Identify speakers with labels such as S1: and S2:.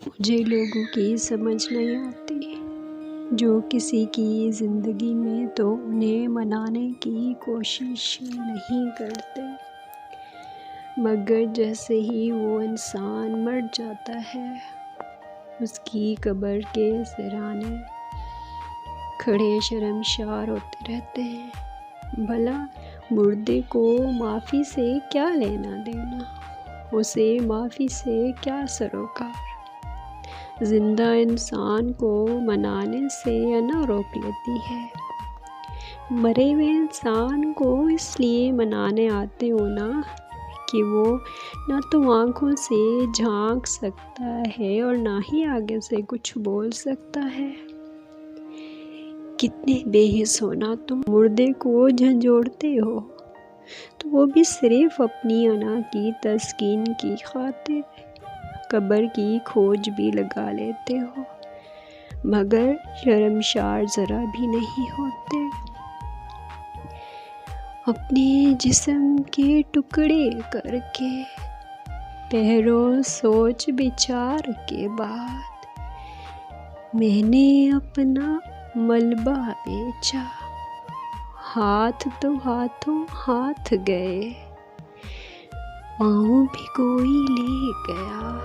S1: مجھے لوگوں کی سمجھ نہیں آتی جو کسی کی زندگی میں تو انہیں منانے کی کوشش نہیں کرتے، مگر جیسے ہی وہ انسان مر جاتا ہے اس کی قبر کے سرانے کھڑے شرمسار ہوتے رہتے ہیں۔ بھلا مردے کو معافی سے کیا لینا دینا، اسے معافی سے کیا سروکار، زندہ انسان کو منانے سے نہ روک لیتی ہے۔ مرے ہوئے انسان کو اس لیے منانے آتے ہو نا کہ وہ نہ تو آنکھوں سے جھانک سکتا ہے اور نہ ہی آگے سے کچھ بول سکتا ہے۔ کتنے بے حس ہو نا تم، مردے کو جھنجھوڑتے ہو تو وہ بھی صرف اپنی انا کی تسکین کی خاطر، قبر کی کھوج بھی لگا لیتے ہو مگر شرمسار ذرا بھی نہیں ہوتے۔ اپنے جسم کے ٹکڑے کر کے پہرو سوچ بچار کے بعد میں نے اپنا ملبہ بیچا، ہاتھ تو ہاتھوں ہاتھ گئے، پاؤں بھی کوئی لے گیا۔